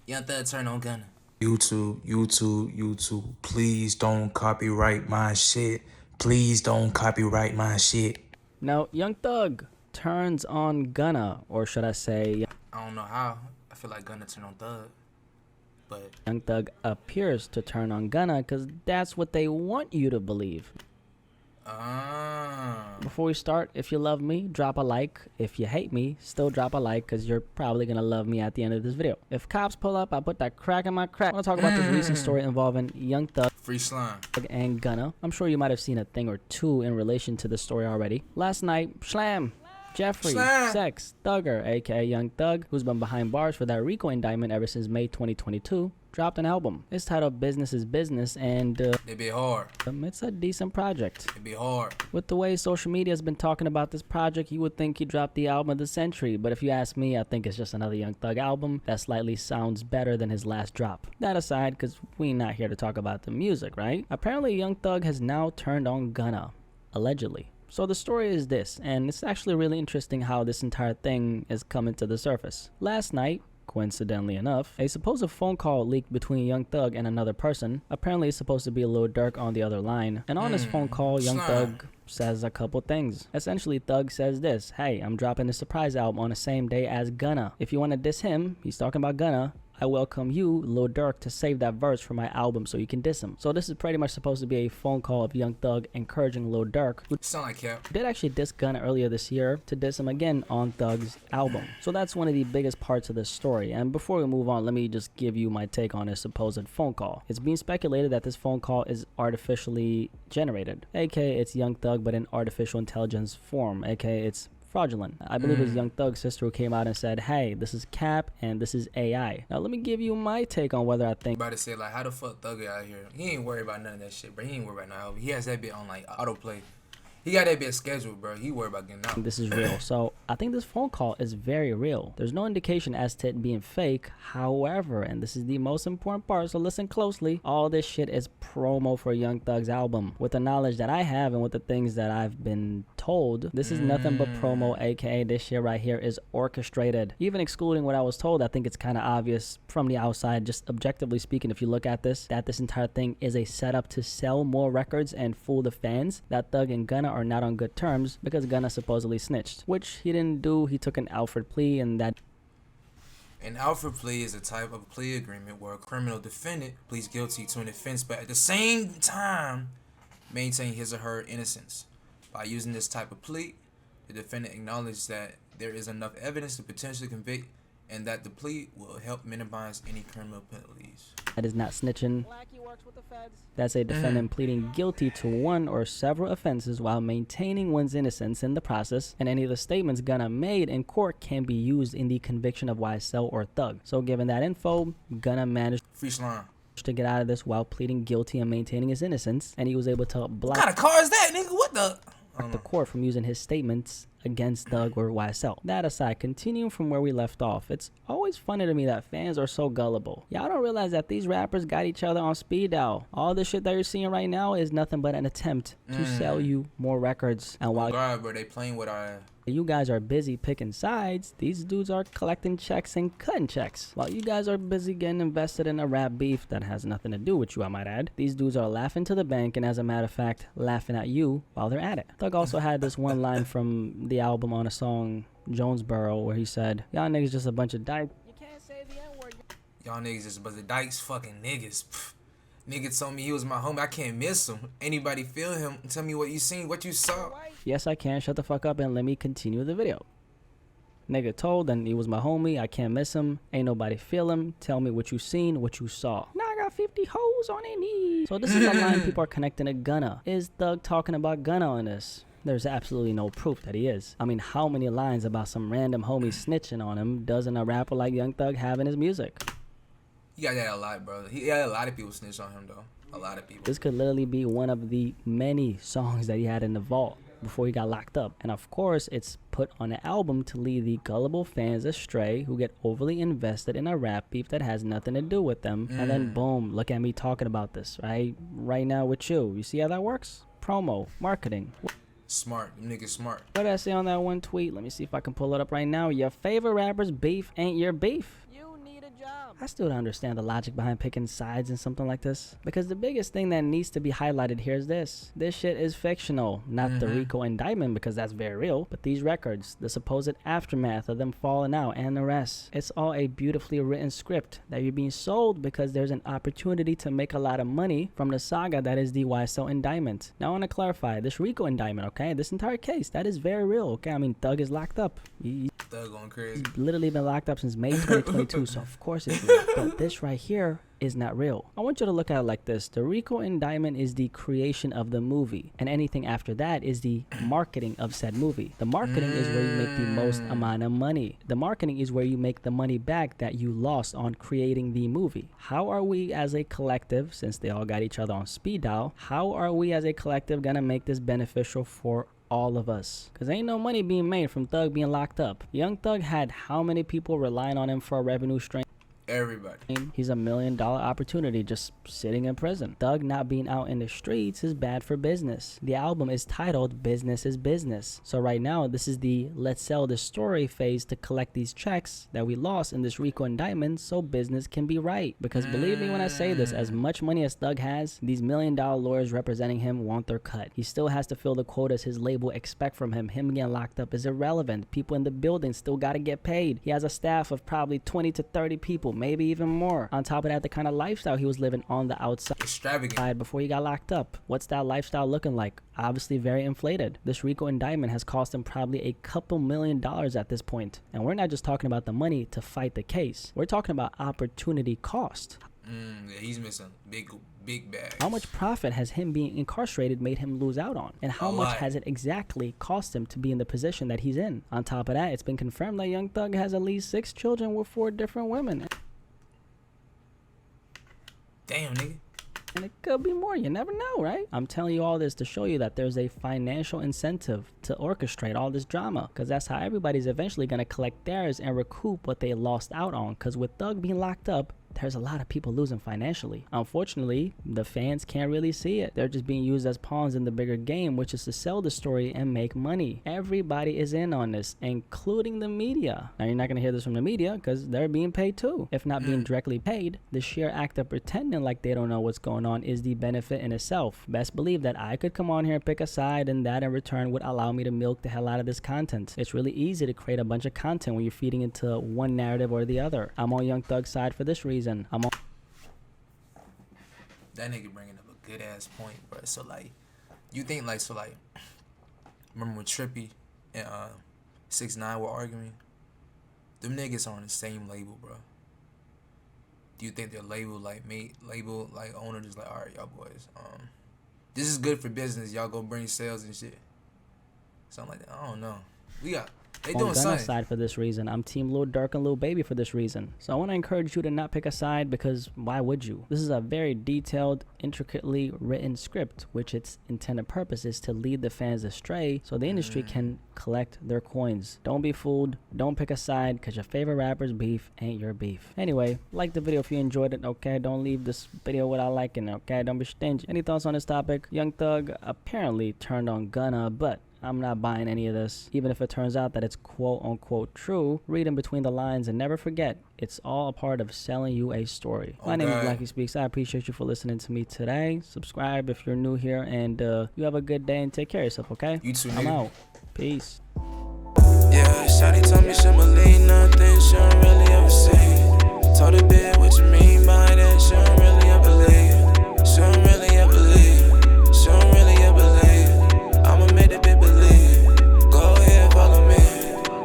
Young Thug turn on Gunna. YouTube, please don't copyright my shit. Please don't copyright my shit. Now, Young Thug turns on Gunna, or should I say, I don't know how. I feel like Gunna turn on Thug, but Young Thug appears to turn on Gunna because that's what they want you to believe. Before we start, if you love me, drop a like. If you hate me, still drop a like because you're probably going to love me at the end of this video. If cops pull up, I put that crack in my crack. I want to talk about this recent story involving Young Thug free slime. and Gunna. I'm sure you might have seen a thing or two in relation to the story already. Last night, Slam, Jeffrey, Sex, Thugger, aka Young Thug, who's been behind bars for that RICO indictment ever since May 2022, dropped an album. It's titled Business is Business, and It be hard. it's a decent project. It be hard. With the way social media has been talking about this project, you would think he dropped the album of the century, but if you ask me, I think it's just another Young Thug album that slightly sounds better than his last drop. That aside, because we're not here to talk about the music, right? Apparently, Young Thug has now turned on Gunna, allegedly. So the story is this, and it's actually really interesting how this entire thing is coming to the surface. Last night, coincidentally enough, a supposed phone call leaked between Young Thug and another person. Apparently it's supposed to be Lil Durk on the other line. And on his phone call, Young Thug says a couple things. Essentially, Thug says this: hey, I'm dropping a surprise album on the same day as Gunna. If you want to diss him, he's talking about Gunna, I welcome you, Lil Durk, to save that verse for my album so you can diss him. So this is pretty much supposed to be a phone call of Young Thug encouraging Lil Durk, who Sound like cap. did actually diss Gunna earlier this year, to diss him again on Thug's album. So that's one of the biggest parts of this story. And before we move on, let me just give you my take on this supposed phone call. It's being speculated that this phone call is artificially generated, aka it's Young Thug but in artificial intelligence form, aka it's fraudulent. I believe it was Young Thug's sister who came out and said, hey, this is cap and this is AI. Now let me give you my take on whether I think About to say, like, how the fuck Thug out here? He ain't worried about none of that shit, bro. He ain't worried about no album. He has that bit on like autoplay. He got that bit scheduled, bro. He worried about getting out. this is real. So I think this phone call is very real. There's no indication as to it being fake. However, and this is the most important part, so listen closely, all this shit is promo for Young Thug's album. With the knowledge that I have and with the things that I've been told, this is nothing but promo, aka this shit right here is orchestrated. Even excluding what I was told, I think it's kind of obvious from the outside, just objectively speaking, if you look at this, that this entire thing is a setup to sell more records and fool the fans that Thug and Gunna are not on good terms because Gunna supposedly snitched, which he didn't do. He took an Alfred plea, and that An Alfred plea is a type of plea agreement where a criminal defendant pleads guilty to an offense, but at the same time maintain his or her innocence. By using this type of plea, the defendant acknowledges that there is enough evidence to potentially convict and that the plea will help minimize any criminal penalties. is not snitching. That's a defendant pleading guilty to one or several offenses while maintaining one's innocence in the process, and any of the statements Gunna made in court can be used in the conviction of YSL or Thug. So given that info, Gunna managed Free slime. to get out of this while pleading guilty and maintaining his innocence, and he was able to What block kind of car is that, nigga? What the? the court from using his statements against Thug or YSL. That aside, continuing from where we left off, it's always funny to me that fans are so gullible. Y'all don't realize that these rappers got each other on speed dial. All this shit that you're seeing right now is nothing but an attempt to sell you more records. And while God, bro, they playing with our. you guys are busy picking sides, these dudes are collecting checks and cutting checks. While you guys are busy getting invested in a rap beef that has nothing to do with you, I might add, these dudes are laughing to the bank and, as a matter of fact, laughing at you while they're at it. Thug also had this one line from the album on a song, Jonesboro, where he said, y'all niggas just a bunch of dykes. You can't say the N-word. Y'all niggas just a bunch of dykes, fucking niggas. Pff. Nigga told me he was my homie. I can't miss him. Anybody feel him? Tell me what you seen, what you saw. Yes, I can. Shut the fuck up and let me continue the video. Nigga told, and he was my homie. I can't miss him. Ain't nobody feel him. Tell me what you seen, what you saw. Now I got 50 hoes on their knees. So this is the line people are connecting to Gunna. Is Thug talking about Gunna on this? There's absolutely no proof that he is. I mean, how many lines about some random homie snitching on him doesn't a rapper like Young Thug have in his music? He got that a lot, bro. He got a lot of people snitch on him, though. A lot of people. This could literally be one of the many songs that he had in the vault before he got locked up. And of course, it's put on an album to lead the gullible fans astray who get overly invested in a rap beef that has nothing to do with them. And then boom, look at me talking about this, right now with you. You see how that works? Promo, marketing. Smart. Them niggas smart. What did I say on that one tweet? Let me see if I can pull it up right now. Your favorite rapper's beef ain't your beef. job. I still don't understand the logic behind picking sides in something like this, because the biggest thing that needs to be highlighted here is this shit is fictional, not the RICO indictment, because that's very real, but these records, the supposed aftermath of them falling out and the rest. It's all a beautifully written script that you're being sold because there's an opportunity to make a lot of money from the saga that is the YSL indictment. Now I want to clarify this RICO indictment, okay? This entire case, that is very real, okay? I mean, Thug is locked up. Thug going crazy. He's literally been locked up since May 2022, so of course it's real. But this right here is not real. I want you to look at it like this. The RICO indictment is the creation of the movie, and anything after that is the marketing of said movie. The marketing is where you make the most amount of money. The marketing is where you make the money back that you lost on creating the movie. How are we as a collective, since they all got each other on speed dial, how are we as a collective gonna make this beneficial for all of us? Because ain't no money being made from Thug being locked up. Young Thug had how many people relying on him for a revenue stream? Everybody. He's $1 million opportunity just sitting in prison. Thug not being out in the streets is bad for business. The album is titled Business is Business. So right now, this is the let's sell the story phase to collect these checks that we lost in this RICO indictment so business can be right. Because believe me when I say this, as much money as Thug has, these $1 million lawyers representing him want their cut. He still has to fill the quotas his label expect from him. Him getting locked up is irrelevant. People in the building still got to get paid. He has a staff of probably 20 to 30 people, maybe even more. On top of that, the kind of lifestyle he was living on the outside Extravagant. before he got locked up. What's that lifestyle looking like? Obviously very inflated. This RICO indictment has cost him probably a couple $1 million at this point. And we're not just talking about the money to fight the case. We're talking about opportunity cost. Yeah, he's missing big bag. How much profit has him being incarcerated made him lose out on? And how much lot. has it exactly cost him to be in the position that he's in? On top of that, it's been confirmed that Young Thug has at least 6 children with 4 different women. Damn, nigga. And it could be more. You never know, right? I'm telling you all this to show you that there's a financial incentive to orchestrate all this drama, because that's how everybody's eventually going to collect theirs and recoup what they lost out on. Because with Thug being locked up, there's a lot of people losing financially. Unfortunately, the fans can't really see it. They're just being used as pawns in the bigger game, which is to sell the story and make money. Everybody is in on this, including the media. Now, you're not going to hear this from the media because they're being paid too. If not being directly paid, the sheer act of pretending like they don't know what's going on is the benefit in itself. Best believe that I could come on here and pick a side, and that in return would allow me to milk the hell out of this content. It's really easy to create a bunch of content when you're feeding into one narrative or the other. I'm on Young Thug's side for this reason. I'm on That nigga bringing up a good ass point, bro. So like, you think like, so like, remember when Trippy and 6ix9ine were arguing? Them niggas are on the same label, bro. Do you think their label like owner just like, all right, y'all boys, this is good for business. Y'all go bring sales and shit. Something like that. I don't know. They doing Gunna's something. side for this reason. I'm team Lil Durk and Lil Baby for this reason. So I want to encourage you to not pick a side, because why would you? This is a very detailed, intricately written script, which its intended purpose is to lead the fans astray so the industry can collect their coins. Don't be fooled. Don't pick a side, because your favorite rapper's beef ain't your beef. Anyway, like the video if you enjoyed it, okay? Don't leave this video without liking it, okay? Don't be stingy. Any thoughts on this topic? Young Thug apparently turned on Gunna, but I'm not buying any of this. Even if it turns out that it's quote unquote true, read in between the lines and never forget, it's all a part of selling you a story. My name is BLACKYSPEAKZ. I appreciate you for listening to me today. Subscribe if you're new here, and you have a good day and take care of yourself, okay? You too, I'm nigga. out. Peace. Yeah, shawty told me she believe nothing she don't really ever say. Told her bitch